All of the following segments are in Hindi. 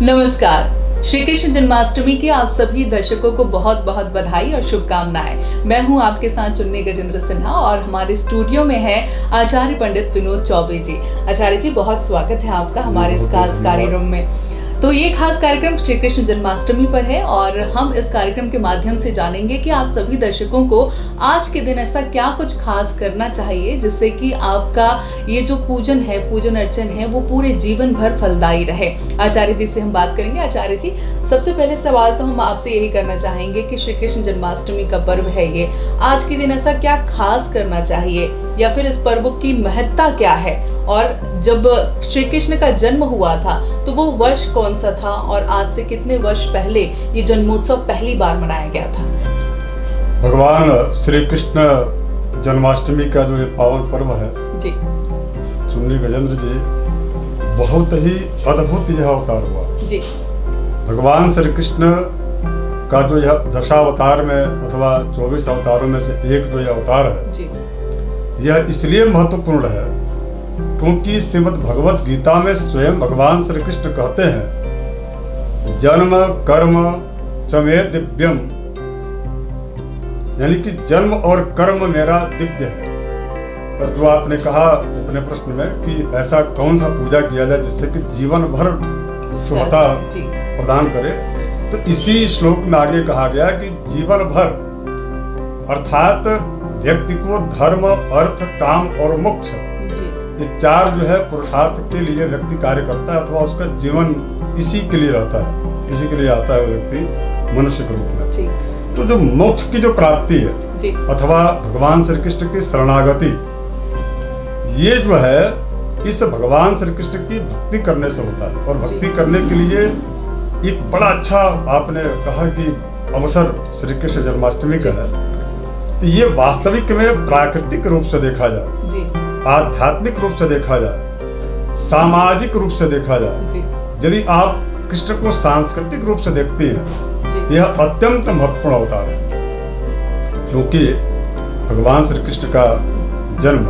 नमस्कार। श्री कृष्ण जन्माष्टमी की आप सभी दर्शकों को बहुत बहुत बधाई और शुभकामनाएं। मैं हूं आपके साथ चुन्नी गजेंद्र सिन्हा और हमारे स्टूडियो में है आचार्य पंडित विनोद चौबे जी। आचार्य जी, बहुत स्वागत है आपका हमारे इस खास कार्यक्रम में। तो ये खास कार्यक्रम श्री कृष्ण जन्माष्टमी पर है और हम इस कार्यक्रम के माध्यम से जानेंगे कि आप सभी दर्शकों को आज के दिन ऐसा क्या कुछ खास करना चाहिए जिससे कि आपका ये जो पूजन अर्चन है वो पूरे जीवन भर फलदायी रहे। आचार्य जी से हम बात करेंगे। आचार्य जी, सबसे पहले सवाल तो हम आपसे यही करना चाहेंगे कि श्री कृष्ण जन्माष्टमी का पर्व है ये, आज के दिन ऐसा क्या खास करना चाहिए या फिर इस पर्व की महत्ता क्या है, और जब श्री कृष्ण का जन्म हुआ था तो वो वर्ष कौन सा था और आज से कितने वर्ष पहले ये जन्मोत्सव पहली बार मनाया गया था? भगवान श्री कृष्ण जन्माष्टमी का जो ये पावन पर्व है जी, चुन्नी गजेंद्र जी, बहुत ही अद्भुत यह अवतार हुआ जी। भगवान श्री कृष्ण का जो यह दशावतार में अथवा 24 अवतारों में से एक जो यह अवतार है जी, यह इसलिए महत्वपूर्ण है क्योंकि श्रीमद् भगवत गीता में स्वयं भगवान श्री कृष्ण कहते हैं, जन्म कर्म च मे दिव्यम, यानी कि जन्म और कर्म मेरा दिव्य है। और जो आपने कहा अपने प्रश्न में कि ऐसा कौन सा पूजा किया जाए जिससे कि जीवन भर शुभता प्रदान करे, तो इसी श्लोक में आगे कहा गया कि जीवन भर अर्थात व्यक्ति को धर्म, अर्थ, काम और मोक्ष, ये चार जो है पुरुषार्थ के लिए व्यक्ति कार्य करता है अथवा उसका जीवन इसी के लिए रहता है, इसी के लिए आता है व्यक्ति मनुष्य के रूप में। तो जो मोक्ष की जो प्राप्ति है अथवा भगवान श्री कृष्ण की शरणागति, ये जो है इस भगवान श्री कृष्ण की भक्ति करने से होता है। और भक्ति करने के लिए एक बड़ा अच्छा आपने कहा कि अवसर श्री कृष्ण जन्माष्टमी का है। तो ये वास्तविक में प्राकृतिक रूप से देखा जाए, आध्यात्मिक रूप से देखा जाए, सामाजिक रूप से देखा जाए, यदि आप कृष्ण को सांस्कृतिक रूप से देखते हैं, यह अत्यंत महत्वपूर्ण अवतार है। क्योंकि भगवान श्री कृष्ण का जन्म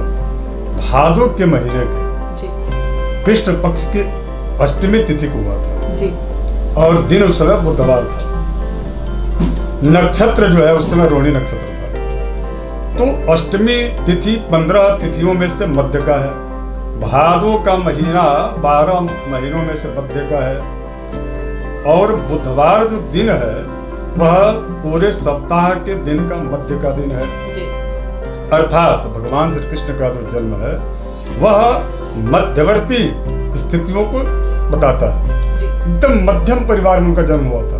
भादो के महीने के कृष्ण पक्ष की अष्टमी तिथि को हुआ था और दिन उस समय बुधवार था। नक्षत्र जो है उस समय रोहिणी नक्षत्र था। तो अष्टमी तिथि 15 तिथियों में से मध्य का है। भादो का महीना 12 महीनों में से मध्य का है और बुधवार जो दिन है वह पूरे सप्ताह के दिन का मध्य का दिन है। अर्थात भगवान श्री कृष्ण का जो जन्म है वह मध्यवर्ती स्थितियों को बताता है। एकदम मध्यम परिवार में उनका जन्म हुआ था,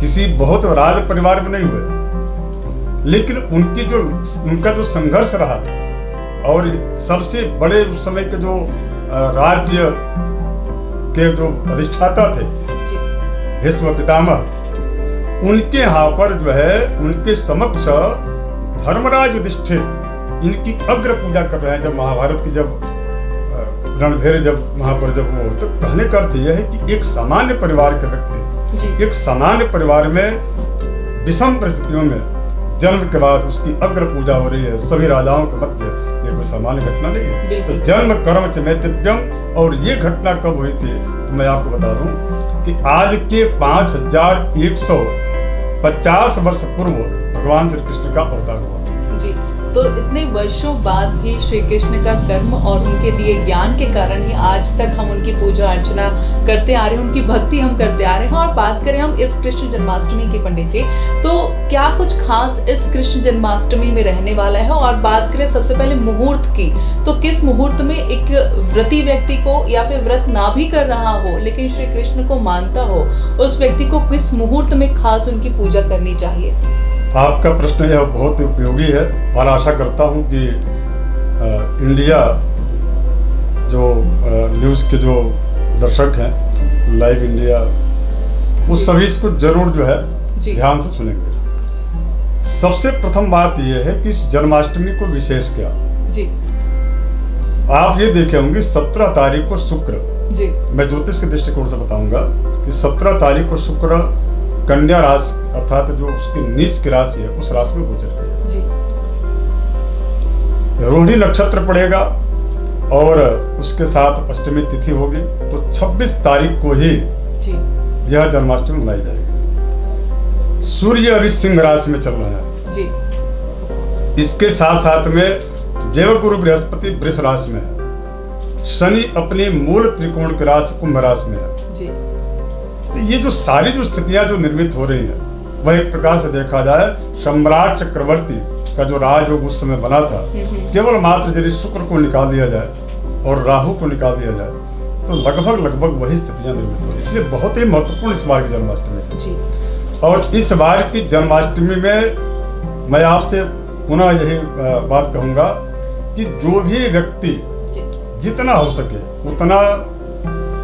किसी बहुत राज परिवार में नहीं हुए, लेकिन उनका जो संघर्ष रहा और सबसे बड़े उस समय के जो राज्य के जो अधिष्ठाता थे भीष्म पितामह, उनके यहाँ पर जो है उनके समक्ष धर्मराज युधिष्ठिर इनकी अग्र पूजा कर रहे हैं। जब महाभारत की जब रणभेर जब वहां पर जब वो, तो कहने का अर्थ यह है कि एक सामान्य परिवार के व्यक्ति एक सामान्य परिवार में विषम परिस्थितियों में जन्म के बाद उसकी अग्र पूजा हो रही है सभी राजाओं के मध्य, ये कोई सामान्य घटना नहीं है। तो जन्म कर्म च मे दिव्यम, और ये घटना कब हुई थी तो मैं आपको बता दूं कि आज के 5150 वर्ष पूर्व भगवान श्री कृष्ण का अवतार हुआ जी। तो इतने वर्षों बाद भी श्री कृष्ण का कर्म और उनके दिए ज्ञान के कारण ही आज तक हम उनकी पूजा अर्चना करते आ रहे हैं, उनकी भक्ति हम करते आ रहे हैं। और बात करें हम इस कृष्ण जन्माष्टमी की पंडित जी, तो क्या कुछ खास इस कृष्ण जन्माष्टमी में रहने वाला है? और बात करें सबसे पहले मुहूर्त की, तो किस मुहूर्त में एक व्रती व्यक्ति को या फिर व्रत ना भी कर रहा हो लेकिन श्री कृष्ण को मानता हो, उस व्यक्ति को किस मुहूर्त में खास उनकी पूजा करनी चाहिए? आपका प्रश्न यह बहुत उपयोगी है और आशा करता हूं कि इंडिया जो न्यूज़ के जो दर्शक हैं, लाइव इंडिया, उस सभी इसको जरूर जो है ध्यान से सुनेंगे। सबसे प्रथम बात यह है कि इस जन्माष्टमी को विशेष क्या जी। आप ये देखे होंगे 17 तारीख को शुक्र जी, मैं ज्योतिष के दृष्टिकोण से बताऊंगा कि 17 तारीख को शुक्र कन्या राशि अर्थात जो उसकी नीच की राशि है उस राशि में गोचर किया। रोहिणी नक्षत्र पड़ेगा और उसके साथ अष्टमी तिथि होगी, तो 26 तारीख को ही जी। यह जन्माष्टमी मनाई जाएगी। सूर्य अभी सिंह राशि में चल रहा है जी। इसके साथ साथ में देवगुरु बृहस्पति वृष राशि में है, शनि अपनी मूल त्रिकोण की राशि कुंभ राशि में है जी। तो ये जो सारी जो स्थितियां जो निर्मित हो रही हैं वह एक प्रकार से देखा जाए सम्राट चक्रवर्ती का जो राजयोग उस समय बना था, केवल मात्र यदि शुक्र को निकाल दिया जाए और राहु को निकाल दिया जाए तो लगभग वही स्थितियां निर्मित हो रही। इसलिए बहुत ही महत्वपूर्ण इस बार की जन्माष्टमी है जी। और इस बार की जन्माष्टमी में मैं आपसे पुनः यही बात कहूंगा कि जो भी व्यक्ति जितना हो सके उतना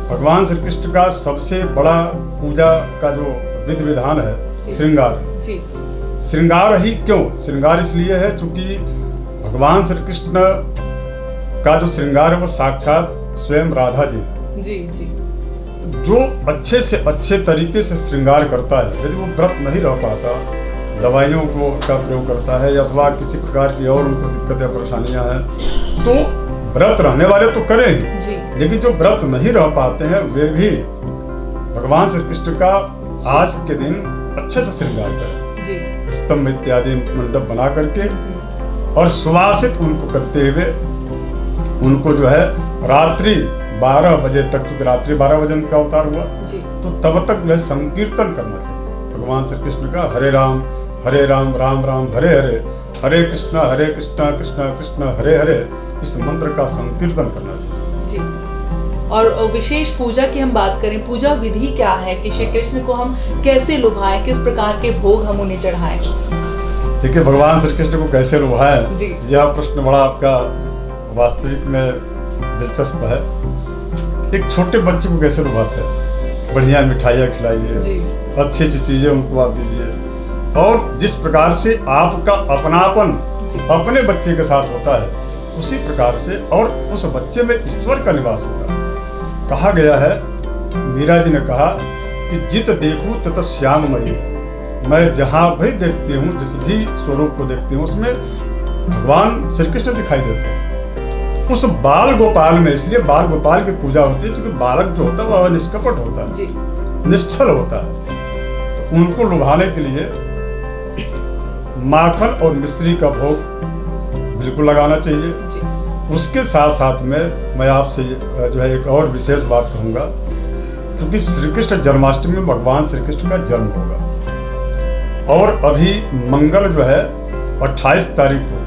भगवान श्री कृष्ण का सबसे बड़ा पूजा का जो विधि विधान है श्रृंगार जी। श्रृंगार ही क्यों? श्रृंगार इसलिए है क्योंकि भगवान श्री कृष्ण का जो श्रृंगार है वो साक्षात स्वयं राधा जी है जी। जी। जो अच्छे से अच्छे तरीके से श्रृंगार करता है, यदि वो व्रत नहीं रह पाता, दवाइयों को का प्रयोग करता है अथवा किसी प्रकार की और उनको दिक्कत या परेशानियां हैं, तो व्रत रहने वाले तो करें ही, लेकिन जो व्रत नहीं रह पाते हैं वे भी भगवान श्री कृष्ण का आज के दिन अच्छे से श्रृंगार करें, स्तंभ इत्यादि मंडप बना करके और सुवासित उनको करते हुए उनको जो है रात्रि 12 बजे तक, क्योंकि रात्रि 12 बजे उनका अवतार हुआ, तो तब तक वह संकीर्तन करना चाहिए भगवान श्री कृष्ण का, हरे राम राम राम हरे हरे, हरे कृष्णा कृष्णा कृष्णा हरे हरे, इस मंत्र का संकीर्तन करना चाहिए जी। और विशेष पूजा की हम बात करें, पूजा विधि क्या है कि श्री कृष्ण को हम कैसे लुभाएं, किस प्रकार के भोग हम उन्हें चढ़ाएं? देखिए, भगवान श्री कृष्ण को कैसे लुभाएं, यह प्रश्न बड़ा आपका वास्तविक में दिलचस्प है। एक छोटे बच्चे को कैसे लुभाते हैं? बढ़िया मिठाइयाँ खिलाइए, अच्छी अच्छी चीजें उनको आप दीजिए, और जिस प्रकार से आपका अपनापन अपने बच्चे के साथ होता है उसी प्रकार से और उस बच्चे में ईश्वर का निवास होता है। कहा गया है, मीरा जी ने कहा कि जित देखूं तत श्याममयी है, मैं जहाँ भी देखती हूँ, जिस भी स्वरूप को देखती हूँ उसमें भगवान श्री कृष्ण दिखाई देते हैं। उस बाल गोपाल में, इसलिए बाल गोपाल की पूजा होती है क्योंकि बालक जो होता है वह निष्कपट होता है, निश्चल होता है। तो उनको लुभाने के लिए माखन और मिश्री का भोग बिल्कुल लगाना चाहिए। उसके साथ साथ में मैं आपसे जो है एक और विशेष बात कहूँगा, क्योंकि श्री कृष्ण जन्माष्टमी में भगवान श्री कृष्ण का जन्म होगा और अभी मंगल जो है 28 तारीख को,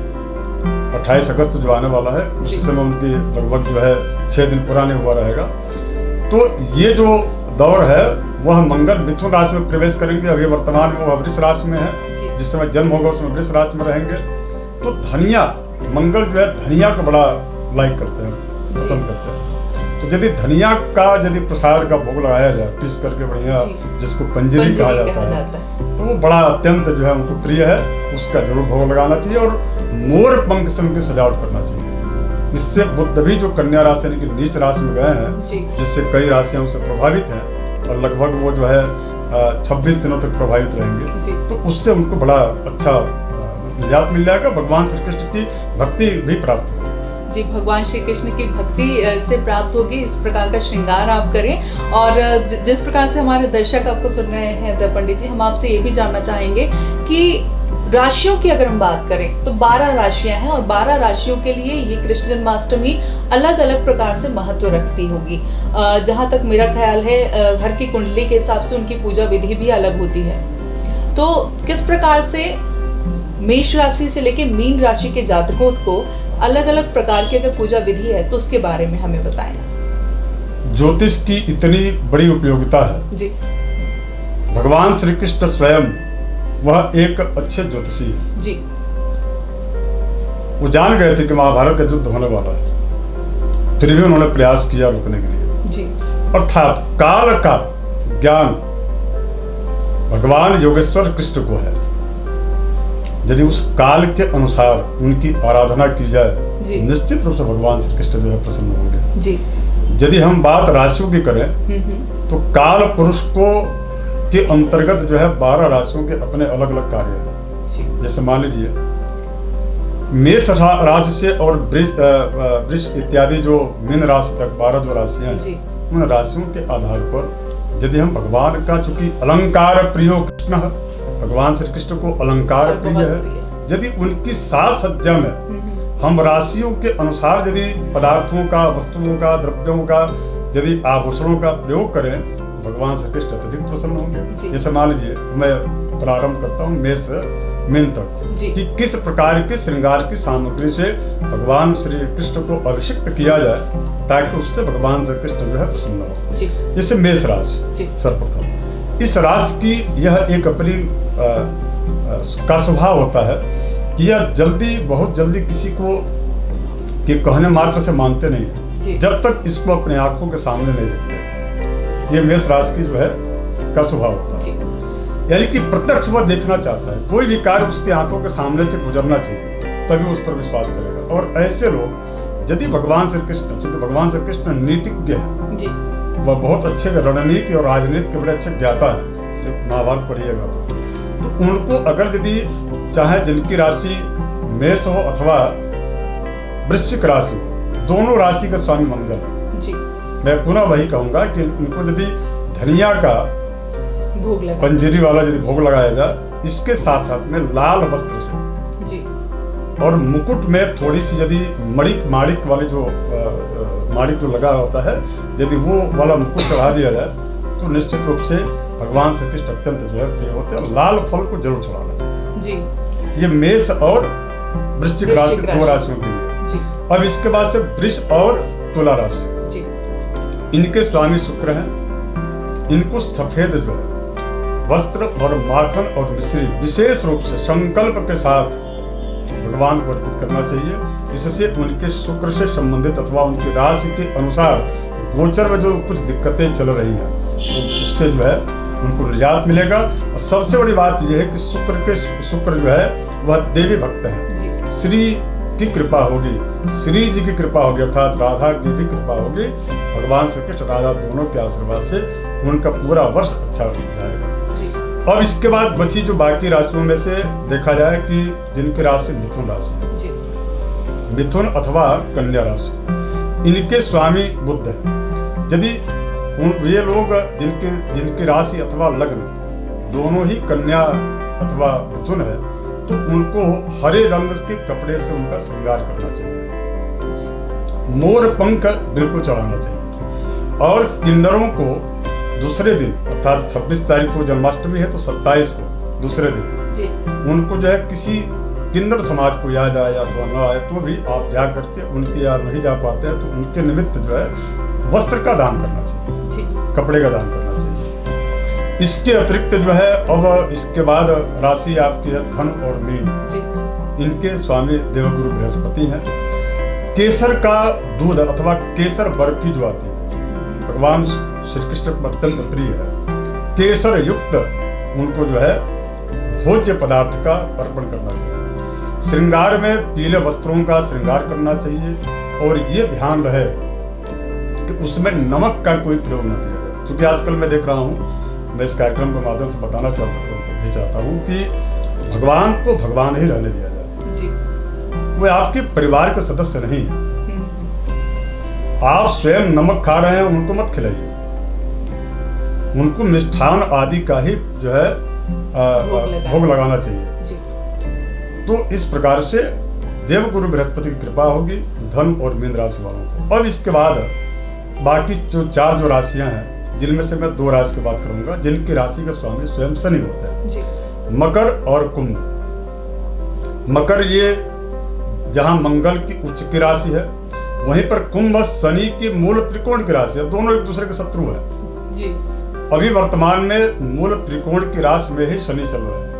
28 अगस्त जो आने वाला है, उसी समय उनकी लगभग जो है 6 दिन पुराने हुआ रहेगा। तो ये जो दौर है वह मंगल मिथुन राशि में प्रवेश करेंगे। अभी वर्तमान में वह वृष राशि में है, जिस समय जन्म होगा उसमें वृष राशि में रहेंगे। तो धनिया, मंगल जो है धनिया को बड़ा लाइक करते हैं, पसंद करते हैं। तो यदि धनिया का यदि प्रसाद का भोग लगाया जाए पीस करके बढ़िया, जिसको पंजरी कहा जाता है, तो वो बड़ा अत्यंत जो है उनको प्रिय है, उसका जरूर भोग लगाना चाहिए और मोर पंख से उनकी सजावट करना चाहिए। इससे बुध भी जो कन्या राशि यानी कि नीच राशि में गए हैं, जिससे कई राशियां उससे प्रभावित हैं और लगभग वो जो है 26 दिनों तक प्रभावित रहेंगे, तो उससे उनको बड़ा अच्छा निजात मिल जाएगा, भगवान श्री कृष्ण की भक्ति भी प्राप्त होगी। जी, भगवान श्री कृष्ण की भक्ति से प्राप्त होगी। इस प्रकार का श्रृंगार आप करें। और जिस प्रकार से हमारे दर्शक आपको सुन रहे हैं पंडित जी, हम आपसे ये भी जानना चाहेंगे कि राशियों की अगर हम बात करें तो 12 राशियां हैं और 12 राशियों के लिए ये कृष्ण जन्माष्टमी अलग अलग प्रकार से महत्व रखती होगी। जहाँ तक मेरा ख्याल है, घर की कुंडली के हिसाब से उनकी पूजा विधि भी अलग होती है। तो किस प्रकार से मेष राशि से लेकर मीन राशि के जातकों को अलग अलग प्रकार की अगर पूजा विधि है तो उसके बारे में हमें बताएं। ज्योतिष की इतनी बड़ी उपयोगिता है जी। भगवान श्री कृष्ण स्वयं वह एक अच्छे ज्योतिषी है जी। वो जान गए थे कि महाभारत का युद्ध होने वाला है, फिर भी उन्होंने प्रयास किया रुकने के लिए जी। अर्थात काल का ज्ञान भगवान योगेश्वर कृष्ण को है। यदि उस काल के अनुसार उनकी आराधना की जाए, निश्चित रूप से भगवान श्री कृष्ण जो है प्रसन्न होंगे जी। यदि हम बात राशियों की करें तो काल पुरुष को के अंतर्गत जो है 12 राशियों के अपने अलग अलग कार्य हैं। जैसे मान लीजिए मेष राशि से और वृष इत्यादि जो मीन राशि तक 12 जो राशियां हैं, उन राशियों के आधार पर यदि हम भगवान का, चूंकि अलंकार प्रियो कृष्ण है, भगवान श्री कृष्ण को अलंकार प्रिय है, यदि उनकी साज सज्जा में हम राशियों के अनुसार यदि पदार्थों का, वस्तुओं का, द्रव्यों का, यदि आभूषणों का प्रयोग करें, भगवान श्री कृष्ण अत्यधिक प्रसन्न होंगे। जैसे मान लीजिए मैं प्रारंभ करता हूँ मेष से मीन तक कि किस प्रकार के श्रृंगार की सामग्री से भगवान श्री कृष्ण को अभिषिक्त किया जाए ताकि उससे भगवान श्री कृष्ण जो है प्रसन्न हो। जैसे मेष राशि सर्वप्रथम, इस राशि की यह एक अपनी का स्वभाव होता है कि यह बहुत जल्दी किसी को के कहने मात्र से मानते नहीं है जब तक इसको अपने आंखों के सामने नहीं देखते। ये मेष राशि की जो है का स्वभाव होता है, यानी कि प्रत्यक्ष वह देखना चाहता है, कोई भी कार्य उसके आंखों के सामने से गुजरना चाहिए तभी उस पर विश्वास करेगा। और ऐसे लोग यदि भगवान श्री कृष्ण, चूंकि भगवान श्री कृष्ण नीतिज्ञ है, वह बहुत अच्छे रणनीति और राजनीति के बड़े अच्छे ज्ञाता है, सिर्फ महाभारत पढ़िएगा तो उनको अगर यदि चाहे जिनकी राशि मेष हो अथवा वृश्चिक राशि हो, दोनों राशि का स्वामी मंगल है। मैं पुनः वही कहूंगा कि इनको यदि धनिया का भोग लगा, पंजीरी वाला यदि भोग लगाया जाए, इसके साथ साथ में लाल वस्त्र से और मुकुट में थोड़ी सी यदि माणिक वाले जो माणिक जो लगा होता है, यदि वो वाला मुकुट चढ़ा दिया जाए तो निश्चित रूप से भगवान श्री कृष्ण अत्यंत जो है प्रिय होते हैं। और लाल फल को जरूर चढ़ाना चाहिए। ये मेष और वृश्चिक राशि दो राशियों के लिए। अब इसके बाद से वृष और तुला राशि, इनके स्वामी शुक्र हैं। इनको सफेद जो है वस्त्र और माखन और मिश्री विशेष रूप से संकल्प के साथ भगवान को अर्पित करना चाहिए। इससे उनके शुक्र से संबंधित अथवा उनकी राशि के अनुसार गोचर में जो कुछ दिक्कतें चल रही हैं उससे जो है उनको निजात मिलेगा। और सबसे बड़ी बात यह है कि शुक्र जो है वह देवी भक्त है, श्री की कृपा होगी, श्री जी की कृपा होगी, अर्थात राधा की भी कृपा होगी। भगवान श्री कृष्ण राधा दोनों के आशीर्वाद से उनका पूरा वर्ष अच्छा जाएगा। अब इसके बाद बची जो बाकी राशियों में से देखा जाए कि जिनकी राशि मिथुन राशि है, मिथुन अथवा कन्या राशि, इनके स्वामी बुध है। यदि ये लोग जिनकी राशि अथवा लग्न दोनों ही कन्या अथवा मिथुन है तो उनको हरे रंग के कपड़े से उनका श्रृंगार करना चाहिए, मोर पंख बिल्कुल चढ़ाना चाहिए। और किन्नरों को दूसरे दिन अर्थात 26 तारीख को जन्माष्टमी है तो 27 को दूसरे दिन उनको जो है किसी किन्नर समाज को याद आए अथवा न आए तो भी आप जा करके उनके याद नहीं जा पाते हैं तो उनके निमित्त जो है वस्त्र का दान करना चाहिए, कपड़े का दान करना चाहिए। इसके अतिरिक्त जो है अब इसके बाद राशि आपकी है धन और मीन, इनके स्वामी देवगुरु बृहस्पति हैं। केसर का दूध अथवा केसर बर्फी जो आती है भगवान श्री कृष्ण को अत्यंत प्रिय है। केसर युक्त उनको जो है भोज्य पदार्थ का अर्पण करना चाहिए। श्रृंगार में पीले वस्त्रों का श्रृंगार करना चाहिए और ये ध्यान रहे कि उसमें नमक का कोई प्रयोग न किया जाए। क्योंकि आजकल मैं देख रहा हूँ, मैं इस कार्यक्रम के माध्यम से बताना चाहता हूँ कि भगवान को भगवान ही रहने दिया जाए। वो आपके परिवार के सदस्य नहीं है। आप स्वयं नमक खा रहे हैं उनको मत खिलाइए, उनको मिष्ठान आदि का ही जो है भोग लगाना चाहिए। तो इस प्रकार से देवगुरु बृहस्पति की कृपा होगी धन और मीन राशि वालों को। अब इसके बाद बाकी जो चार जो राशियां हैं जिनमें से मैं दो राशि की बात करूंगा जिनकी राशि का स्वामी स्वयं शनि होता है, मकर और कुंभ। मकर ये जहां मंगल की उच्च की राशि है वहीं पर कुंभ शनि की मूल त्रिकोण की राशि है, दोनों एक दूसरे के शत्रु हैं जी। अभी वर्तमान में मूल त्रिकोण की राशि में ही शनि चल रहे हैं।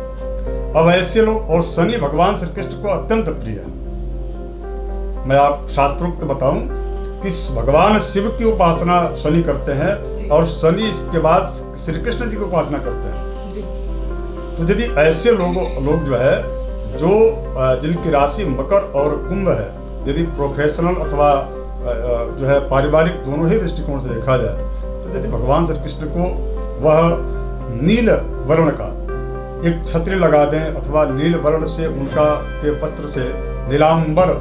अब ऐसे लोग, और शनि भगवान श्री कृष्ण को अत्यंत प्रिय है। मैं आप शास्त्रोक्त बताऊं कि भगवान शिव की उपासना शनि करते हैं और शनि इसके बाद श्री कृष्ण जी की उपासना करते हैं जी। तो यदि ऐसे लोग जो है जो जिनकी राशि मकर और कुंभ है, यदि प्रोफेशनल अथवा जो है पारिवारिक दोनों ही दृष्टिकोण से देखा जाए तो यदि भगवान श्री कृष्ण को वह नील वर्ण का एक छत्र लगा दें अथवा नील वर्ण से उनका के वस्त्र से नीलांबर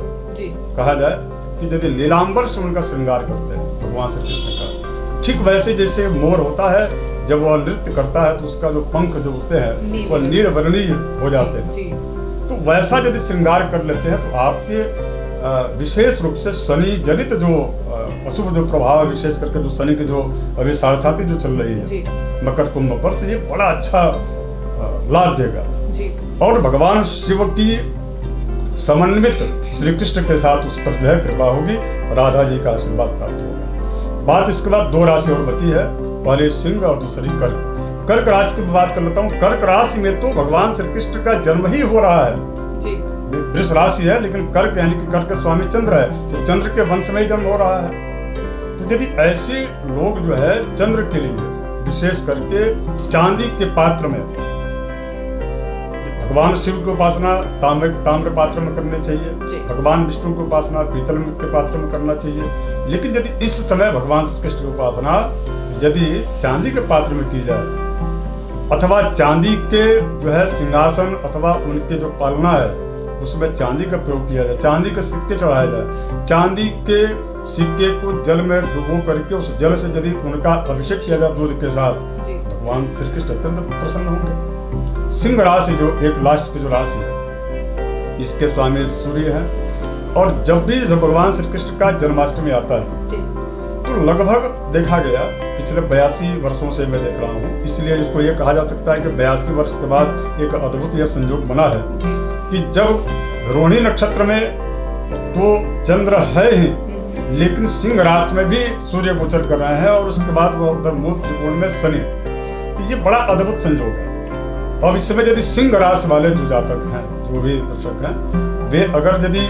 कहा जाए कि यदि नीलांबर से उनका श्रृंगार करते हैं भगवान श्री कृष्ण का, ठीक वैसे जैसे मोर होता है जब वह नृत्य करता है तो उसका जो पंख जो होते हैं वह नीलवर्णीय हो जाते हैं। जी। तो वैसा यदि श्रृंगार कर लेते हैं तो आपके विशेष रूप से शनि जनित जो अशुभ जो प्रभाव है, विशेष करके जो शनि की जो अभी साढ़े जो चल रही है मकर कुंभ पर, तो ये बड़ा अच्छा लाभ देगा। जी। और भगवान शिव की समन्वित श्री कृष्ण के साथ उस पर जो है कृपा होगी, राधा जी का आशीर्वाद प्राप्त होगा। बात इसके बाद 2 राशि और बची है, पहले सिंह और दूसरी कर्क। कर्क राशि की बात कर लेता हूँ। कर्क राशि में तो भगवान श्री कृष्ण का जन्म ही हो रहा है। जी। वृष राशि है लेकिन कर्क यानी कि कर्क स्वामी चंद्र है, तो चंद्र के वंश में ही जन्म हो रहा है। तो यदि ऐसे लोग जो है चंद्र के लिए विशेष करके चांदी के पात्र में भगवान शिव की उपासना ताम्र पात्र में करनी चाहिए, भगवान विष्णु की उपासना पीतल के पात्र में करना चाहिए। लेकिन यदि इस समय भगवान श्री कृष्ण की उपासना यदि चांदी के पात्र में की जाए अथवा चांदी के जो है सिंहासन अथवा उनके जो पालना है उसमें चांदी का प्रयोग किया जाए, चांदी के सिक्के चढ़ाए जाए, चांदी के सिक्के को जल में डुबो करके उस जल से यदि उनका अभिषेक किया जाए दूध के साथ, भगवान श्री कृष्ण अत्यंत प्रसन्न होंगे। सिंह राशि जो एक लास्ट की जो राशि है, इसके स्वामी सूर्य है। और जब भी भगवान श्री कृष्ण का जन्माष्टमी आता है तो लगभग देखा गया पिछले 82 वर्षों से मैं देख रहा हूँ, इसलिए इसको ये कहा जा सकता है कि 82 वर्ष के बाद एक अद्भुत यह संयोग बना है कि जब रोहिणी नक्षत्र में तो चंद्र है ही, लेकिन सिंह राशि में भी सूर्य गोचर कर रहे हैं और उसके बाद वह उधर मूल त्रिकोण में शनि, तो ये बड़ा अद्भुत संयोग है। अब इस समय यदि सिंह राशि वाले जो जातक हैं, जो भी दर्शक हैं, वे अगर यदि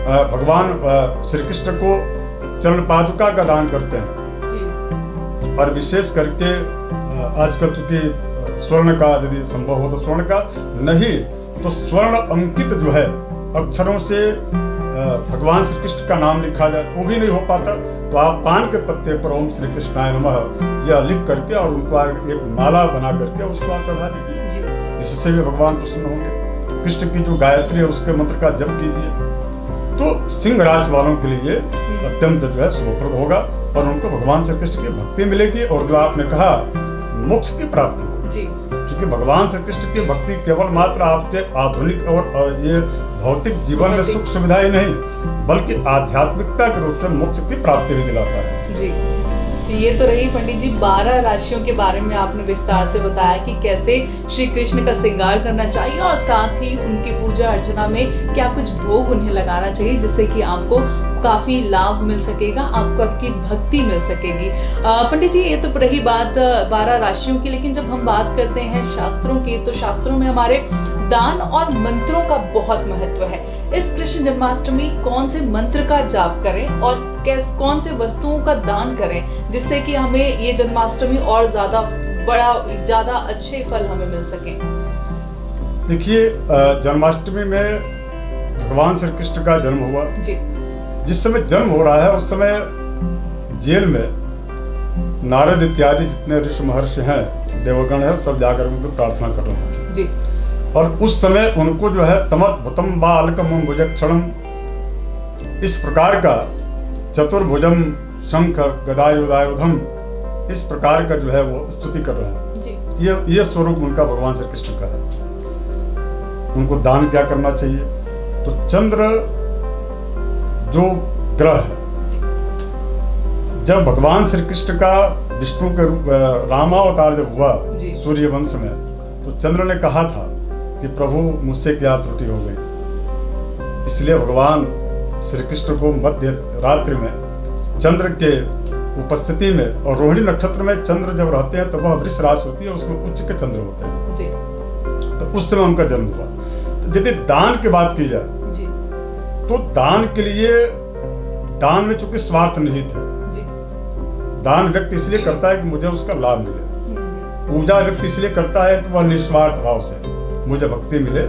भगवान श्री कृष्ण को चरण पादुका का दान करते हैं और विशेष करके आजकल चूंकि स्वर्ण का यदि संभव हो तो स्वर्ण का, नहीं तो स्वर्ण अंकित जो है अक्षरों से भगवान श्री कृष्ण का नाम लिखा जाए, वो भी नहीं हो पाता, तो आप पान के पत्ते पर ओम श्री कृष्णाय नमः यह लिख करके और उनको एक माला बना करके उसको आप चढ़ा दीजिए, इससे भी भगवान प्रसन्न होंगे। कृष्ण की जो गायत्री है उसके मंत्र का जप कीजिए, तो सिंह राशि वालों के लिए अत्यंत जो है शुभप्रद होगा और उनको भगवान श्री कृष्ण की भक्ति मिलेगी और जो आपने कहा मोक्ष की प्राप्ति होगी। क्योंकि भगवान श्री कृष्ण की भक्ति केवल मात्र आपके आधुनिक और ये भौतिक जीवन में सुख सुविधा ही नहीं बल्कि आध्यात्मिकता के रूप में मोक्ष की प्राप्ति भी दिलाता है। जी। तो ये तो रही पंडित जी 12 राशियों के बारे में आपने विस्तार से बताया कि कैसे श्री कृष्ण का श्रृंगार करना चाहिए और साथ ही उनकी पूजा अर्चना में क्या कुछ भोग उन्हें लगाना चाहिए जिससे कि आपको काफी लाभ मिल सकेगा, आपको आपकी भक्ति मिल सकेगी। पंडित जी ये तो रही बात 12 राशियों की, लेकिन जब हम बात करते हैं शास्त्रों की तो शास्त्रों में हमारे दान और मंत्रों का बहुत महत्व है। इस कृष्ण जन्माष्टमी कौन से मंत्र का जाप करें और कौन से वस्तुओं का दान करें जिससे कि हमें ये जन्माष्टमी और ज्यादा अच्छे फल हमें मिल सके? देखिए जन्माष्टमी में भगवान श्री कृष्ण का जन्म हुआ जी। जिस समय जन्म हो रहा है उस समय जेल में नारद इत्यादि जितने ऋषि महर्षि हैं, देवगण है, सब जाकर उनको प्रार्थना कर रहे हैं जी। और उस समय उनको जो है तमत भुतम बालकम भुजक्षणम इस प्रकार का चतुर्भुजम शंख गदायुधायुधम इस प्रकार का जो है वो स्तुति कर रहे हैं जी। ये स्वरूप उनका भगवान श्री कृष्ण का है। उनको दान क्या करना चाहिए? तो चंद्र जो ग्रह है, जब भगवान श्री कृष्ण का विष्णु के रूप रामावतार जब हुआ सूर्य वंश में, तो चंद्र ने कहा था कि प्रभु मुझसे क्या त्रुटि हो गई, इसलिए भगवान श्री कृष्ण को मध्य रात्रि में चंद्र के उपस्थिति में, और रोहिणी नक्षत्र में चंद्र जब रहते हैं तो वह वृष राशि होती है, उसमें उच्च के चंद्र होते हैं जी। तो उस समय उनका जन्म हुआ। तो यदि दान की बात की जाए तो दान के लिए, दान में चूंकि स्वार्थ निहित है, दान व्यक्ति इसलिए करता है कि मुझे उसका लाभ मिले, पूजा व्यक्ति इसलिए करता है कि वह निस्वार्थ भाव से मुझे भक्ति मिले।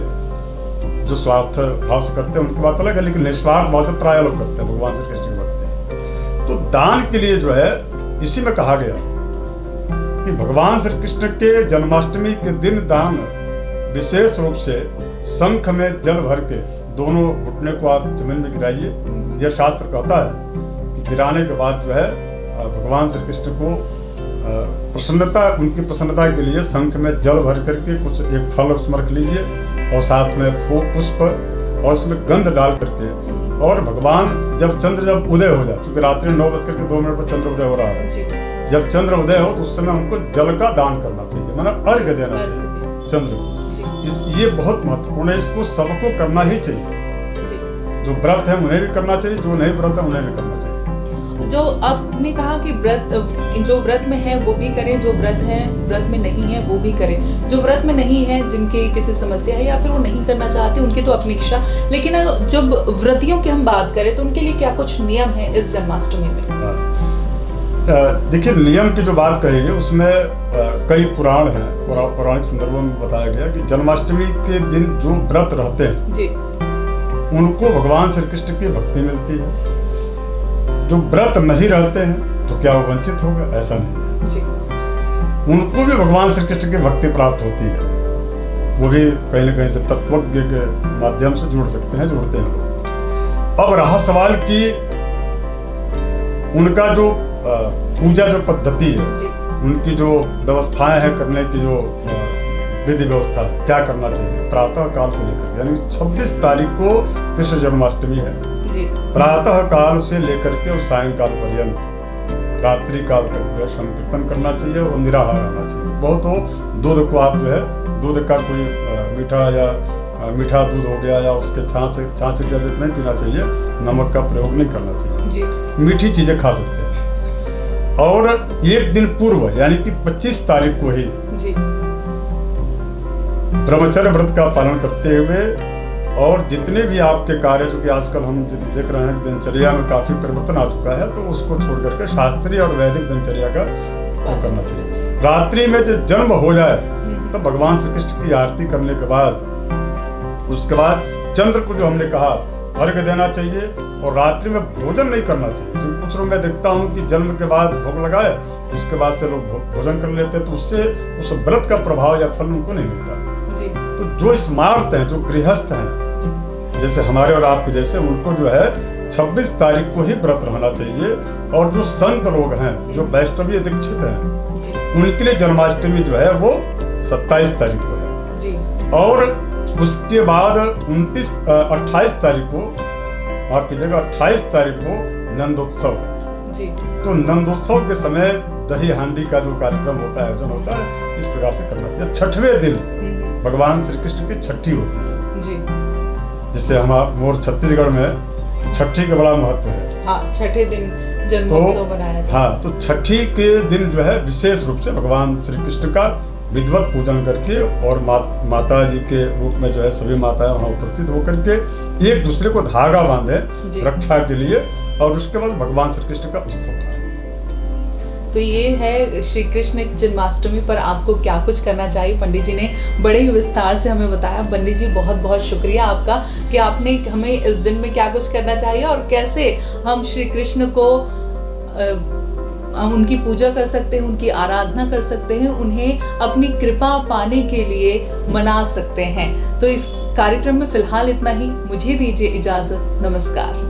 जो स्वार्थ भाव से करते हैं उनकी बात अलग है, लेकिन निस्वार्थ भाव से प्राय लोग करते हैं भगवान श्री कृष्ण की भक्ति। तो दान के लिए जो है इसी में कहा गया कि भगवान श्री कृष्ण के जन्माष्टमी के दिन दान विशेष रूप से शंख में जल भर के दोनों घुटने को आप जमीन में गिराइए। यह शास्त्र कहता है कि गिराने के बाद जो है भगवान श्री कृष्ण को प्रसन्नता, उनकी प्रसन्नता के लिए शंख में जल भर करके कुछ एक फल उसमें रख लीजिए और साथ में फूल पुष्प और उसमें गंध डाल करके, और भगवान जब उदय हो जाए, क्योंकि रात्रि 9:02 पर चंद्र उदय हो रहा है, जब चंद्र उदय हो तो उस समय उनको जल का दान करना चाहिए, मतलब अर्घ्य देना चाहिए चंद्र को। ये बहुत महत्वपूर्ण है, इसको सबको करना ही चाहिए। जो व्रत है उन्हें भी करना चाहिए, जो नहीं व्रत है उन्हें भी करना चाहिए। जो आपने कहा कि जो व्रत में है वो भी करें, जो व्रत में नहीं है वो भी करें। जो व्रत में नहीं है, जिनकी किसी समस्या है या फिर वो नहीं करना चाहते, उनकी तो अपनी इच्छा, लेकिन जब व्रतियों की हम बात करें तो उनके लिए क्या कुछ नियम है इस जन्माष्टमी में? देखिए, नियम की जो बात कही है उसमें कई पुराण हैं, पौराणिक संदर्भों में बताया गया कि जन्माष्टमी के दिन जो व्रत रहते हैं जी, उनको भगवान श्री कृष्ण की भक्ति मिलती है। जो व्रत नहीं रहते हैं तो क्या वो वंचित होगा? ऐसा नहीं है जी। उनको भी भगवान श्री कृष्ण की भक्ति प्राप्त होती है, वो भी कहीं ना कहीं से तत्वज्ञ के माध्यम से जुड़ते हैं लोग। अब रहा सवाल कि उनका जो पूजा जो पद्धति है, उनकी जो व्यवस्थाएं हैं करने की, जो विधि व्यवस्था है, क्या करना चाहिए प्रातः काल से लेकर, यानी 26 तारीख को कृष्ण जन्माष्टमी है जी। प्रातः काल से लेकर के और सायंकाल पर्यंत रात्रि काल तक जो है संकीर्तन करना चाहिए और निराहार रहना चाहिए। बहुत हो दूध को आप जो है, दूध का कोई मीठा दूध हो गया या उसके छाछ इत्यादि नहीं पीना चाहिए, नमक का प्रयोग नहीं करना चाहिए जी। मीठी चीजें खा सकते हैं। और एक दिन पूर्व यानी कि 25 तारीख को ही जी ब्रह्मचर्य व्रत का पालन करते हुए, और जितने भी आपके कार्य, जो कि आजकल हम देख रहे हैं कि दिनचर्या में काफी परिवर्तन आ चुका है, तो उसको छोड़ करके शास्त्रीय और वैदिक दिनचर्या का वो करना चाहिए। रात्रि में जब जन्म हो जाए तो भगवान श्री कृष्ण की आरती करने के बाद, उसके बाद चंद्र को जो हमने कहा अर्घ्य देना चाहिए, और रात्रि में भोजन नहीं करना चाहिए। जो कुछ लोग मैं देखता हूँ कि जन्म के बाद भोग लगाए, इसके बाद से लोग भोजन कर लेते हैं, तो उससे उस व्रत का प्रभाव या फल उनको नहीं मिलता जी। तो जो स्मार्त हैं, जो गृहस्थ हैं, जैसे हमारे और आपके जैसे, उनको जो है 26 तारीख को ही व्रत रहना चाहिए। और जो संत लोग हैं, जो वैष्णवीय दीक्षित हैं, उनके लिए जन्माष्टमी जो है वो 27 तारीख को है जी। और उसके बाद 28 तारीख को, माफ कीजिएगा, 28 तारीख को नंदोत्सव है जी। तो नंदोत्सव के समय दही हांडी का जो कार्यक्रम होता है, आयोजन होता है, इस प्रकार से करना चाहिए। 6वें दिन भगवान श्री कृष्ण की छठी होती है जी। जैसे हमारे छत्तीसगढ़ में छठी का बड़ा महत्व है। हाँ, छठे दिन जन्मोत्सव मनाया जाता है। हाँ, तो छठी के दिन जो है विशेष रूप से भगवान श्री कृष्ण का विधिवत पूजन करके, और माता जी के रूप में जो है सभी माताएं वहाँ उपस्थित होकर के एक दूसरे को धागा बांधे रक्षा के लिए, और उसके बाद भगवान श्री कृष्ण का उत्सव है। तो ये है श्री कृष्ण जन्माष्टमी पर आपको क्या कुछ करना चाहिए। पंडित जी ने बड़े ही विस्तार से हमें बताया। पंडित जी, बहुत बहुत शुक्रिया आपका कि आपने हमें इस दिन में क्या कुछ करना चाहिए और कैसे हम श्री कृष्ण को हम उनकी पूजा कर सकते हैं, उनकी आराधना कर सकते हैं, उन्हें अपनी कृपा पाने के लिए मना सकते हैं। तो इस कार्यक्रम में फिलहाल इतना ही। मुझे दीजिए इजाजत। नमस्कार।